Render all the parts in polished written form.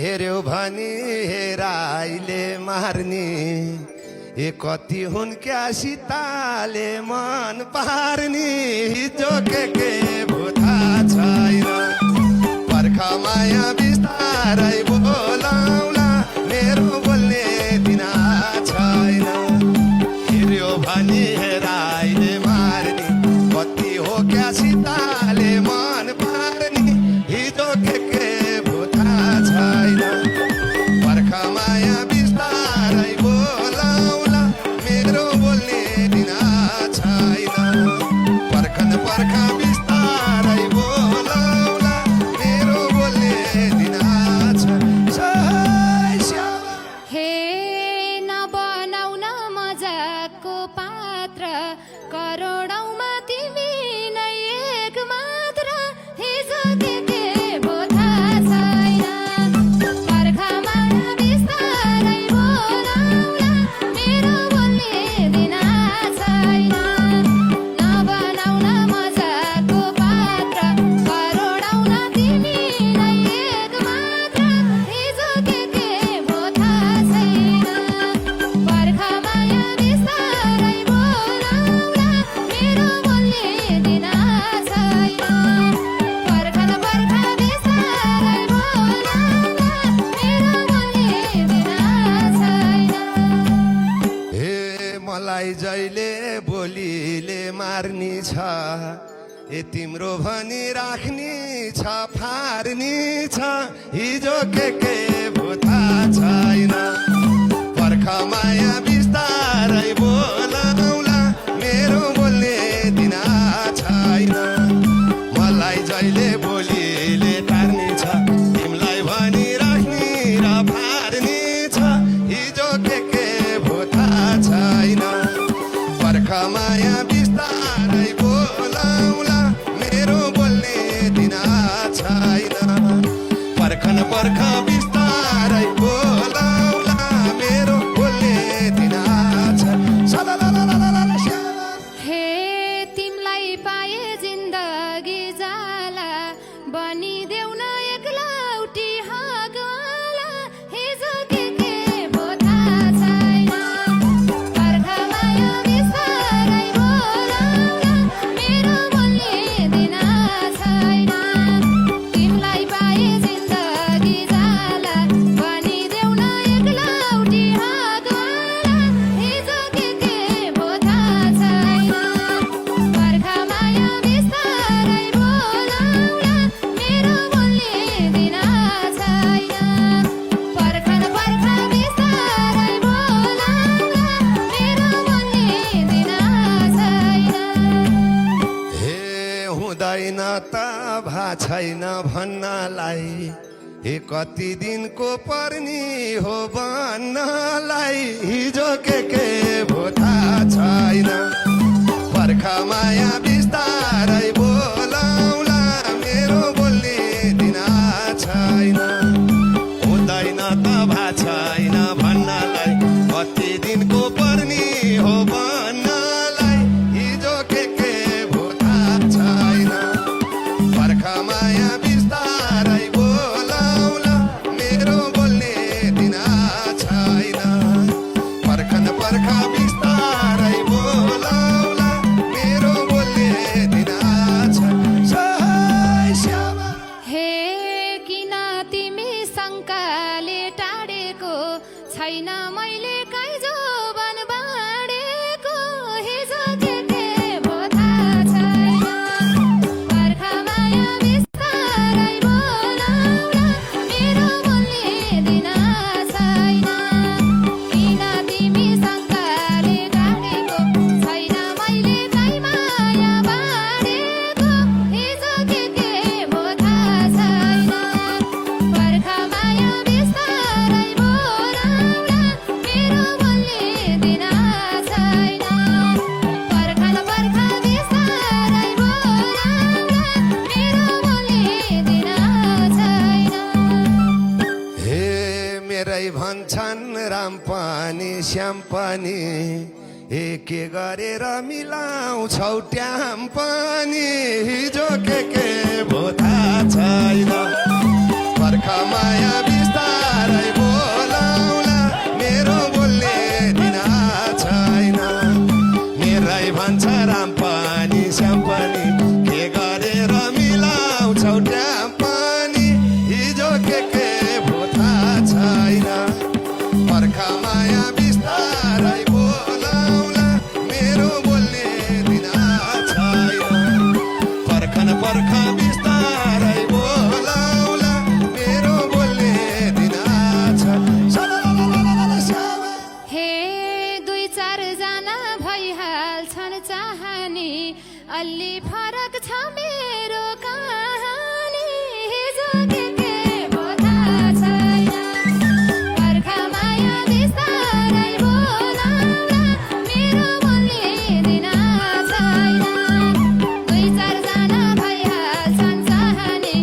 हेर्यो भनी हेराइले मार्ने ए कति हुन् क्या सीताले मन पार्ने हिजो के भुथा छैन पर्खा माया बिस्तारै बोलाउला मेरो बोल्ने दिना छैन हेर्यो भनी हेराइले मार्ने कति हो क्या सीताले मन पार्ने हिजो के भुथा छैन पर्खा माया बिस्तारै बोलाउला मेरो बोल्ने दिना छैन पर्खन पर्खा बिस्तारै बोलाउला मेरो बोल्ने दिना छैन हे नबनाउन मजाको पात्र करोडौँमा तिमी नै एक मात्र हिजो के भो थाहा छैन पर्खा माया बिस्तारै बोलाउला मेरो बोल्ने दिना छैन नबनाउन मजाको पात्र करोडौँमा तिमी नै एक मात्र हिजो के भो थाहा छैन पर्खा माया बिस्तारै बोलाउला मेरो बोल्ने दिना छैन पर्खन पर्खा बिस्तारै बोलाउला मेरो बोल्ने दिना छैन हे मलाई जहिले बोलीले मार्नी छ ए तिम्रो भनी राख्नी छ फार्नी छ हिजो के भुथा छैन पर्खा माया बिस्तारै बोलाउला मेरो बोल्ने दिना छैन मलाई जहिले बोलीले टार्नी छ तिमीलाई भनी राख्नी र फार्नी छ हिजो के भुथा छैन पर्खा माया बिस्तारै बोलाउला मेरो बोल्ने दिना छैन पर्खन पर्खा बिस्तारै बोलाउला मेरो बोल्ने दिना छैन हे तिमलाई पाए जिन्दगी जाला बनिदेऊ न एक्लौटी हाँगवाला हिजो के भो थाहा छैन पर्खा माया बिस्तारै बोलाउला मेरो बोल्ने दिना छैन तिमलाई पाए जिन्दगी जाला बनिदेऊ न एक्लौटी हाँगवाला हिजो के भो थाहा छैन पर्खा माया बिस्तारै बोलाउला मेरो बोल्ने दिना छैन पर्खन पर्खा बिस्तारै बोलाउला मेरो बोल्ने दिना छैन हे हुँदैन त भा छैन भन्नलाई हे कति दिनको पर्नी हो बन्नलाई हिजो के भो थाहा छैन पर्खा माया बिस्तारै बोलाउला मेरो बोल्ने दिना छैन हुँदैन त भा छैन भन्नलाई कति दिनको पर्नी हो बन्नलाई हिजो के भो थाहा छैन पर्खा माया बिस्तारै बोलाउला मेरो बोल्ने दिना छैन पर्खन पर्खा बिस्तारै बोलाउला मेरो बोल्ने दिना छैन हे किन तिमी शङ्काले टाढेको छैन मैले काइजो बन बाँडेको हिजो के भो थाहा छैन पर्खा माया बिस्तारै बोलाउला मेरो बोल्ने दिना छैन किन तिमी शङ्काले टाढेको छैन मैले काइ माया बाँडेको हिजो के भो थाहा छैन पर्खा माया बिस्तारै बोलाउला मेरो बोल्ने दिना छैन पर्खन पर्खा बिस्तारै बोलाउला मेरो बोल्ने दिना छैन हे मेरै भन्छन् राम पनि श्याम पनि ए के गरेर मिलाउँछौ ट्याम पनि हिजो के भो थाहा छैन पर्खा माया बिस्तारै के भो थाहा छैन पर्खा माया बिस्तारै बोलाउला मेरो बोल्ने दिन छैन पर्खन पर्खा बिस्तारै बोलाउला मेरो बोल्ने दिन छैन हे दुई चार जना भइहाल्छन् चाहनी अलि फरक छ मेरो कहानी हिजो के भो थाहा छैन पर्खा माया बिस्तारै बोलाउला मेरो बोल्ने दिन छैन दुई चार जना भइहाल्छन् चाहनी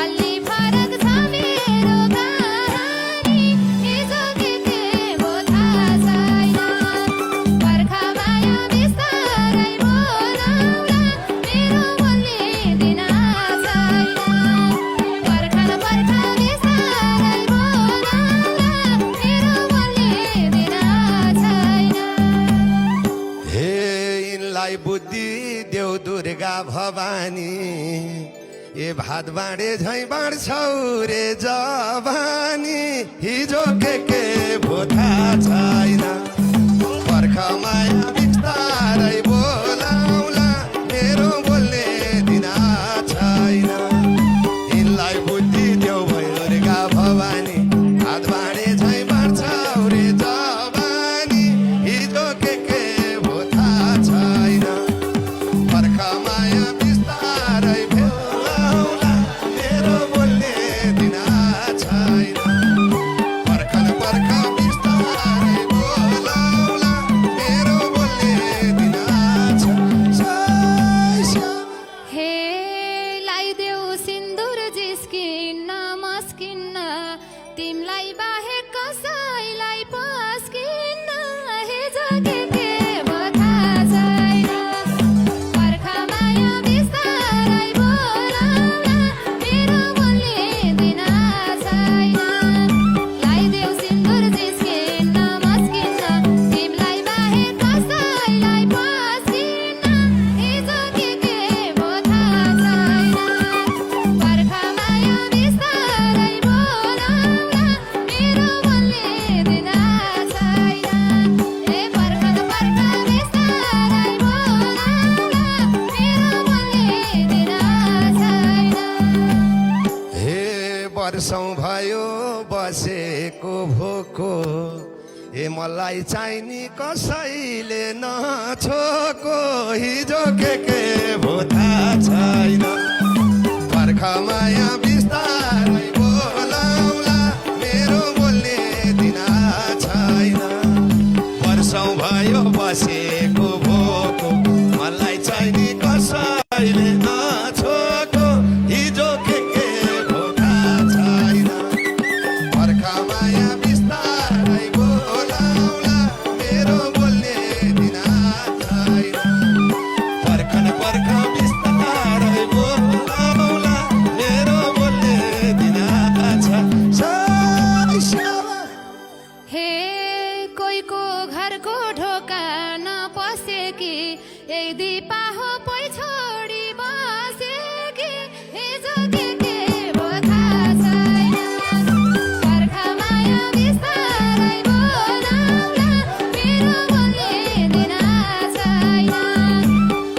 अलि फरक छ मेरो कहानी हिजो के भो थाहा छैन पर्खा माया बिस्तारै बोलाउला मेरो बोल्ने दिन छैन पर्खन पर्खा बिस्तारै बोलाउला मेरो बोल्ने दिन छैन हे यिनलाई बुद्धि देऊ दुर्गा भवानी ए भात बाँडे झैँ बाँड्छौ रे जवानी हिजो के भो थाहा छैन पर्खा माया बिस्तारै बोलाउला मेरो बोल्ने दिन छैन यिनलाई बुद्धि देऊ भयो दुर्गा भवानी भात बाँडे झैँ बाँड्छौ रे जवानी हिजो के भो थाहा छैन पर्खा माया बिस्तारै बोलाउला मेरो बोल्ने दिन छैन पर्खन पर्खा बिस्तारै बोलाउला मेरो बोल्ने दिन छैन हे लाइदेऊ सिन्दुर जिस्किन्न मस्किन्न तिमलाई बाहेक कसैलाई पस्किन्न हिजो के भो थाहा छैन पर्खा माया बिस्तारै बोलाउला मेरो बोल्ने दिन छैन लाइदेऊ सिन्दुर जिस्किन्न मस्किन्न तिमलाई बाहेक कसैलाई पस्किन्न हिजो के भो थाहा छैन पर्खा माया बिस्तारै बोलाउला मेरो बोल्ने दिन छैन हे पर्खन पर्खा बिस्तारै बोलाउला मेरो बोल्ने दिन छैन हे वर्षौँ भयो बसेको भोको ए मलाई चाहिने कसैले नछोको हिजो के भो थाहा छैन पर्खा माया बिस्तारै बोलाउला मेरो बोल्ने दिन छैन वर्षौँ भयो बसेको भोको मलाई चाहिने कसैले नछोको हिजो के भो थाहा छैन पर्खा माया बिस्तारै बोलाउला मेरो बोल्ने दिन छैन पर्खन पर्खा बिस्तारै बोलाउला मेरो बोल्ने दिन छैन हे कोहीको घरको ढोका नपसेकी यदि पाहो पै छोडी बसेकी हिजो के भो थाहा छैन पर्खा माया बिस्तारै बोलाउला मेरो बोल्ने दिन छैन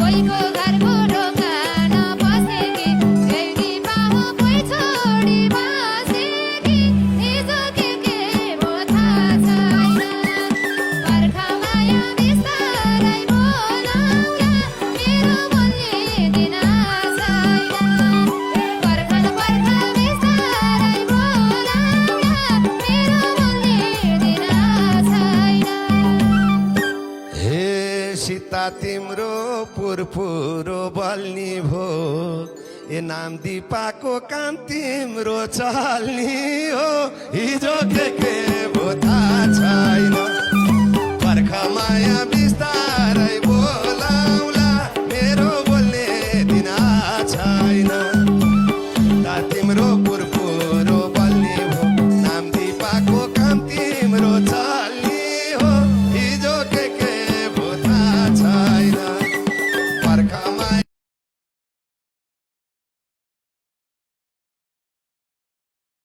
कोहीको घरको ढोका नपसेकी यदि पाहो पै छोडी बसेकी हिजो के भो थाहा छैन पर्खा माया बिस्तारै बोलाउला मेरो बोल्ने दिन छैन पर्खन पर्खा बिस्तारै बोलाउला मेरो बोल्ने दिन छैन हे सीता तिम्रो पुरपुरो बल्नी भो ए नाम दिपाको काम तिम्रो चल्नी हो हिजो के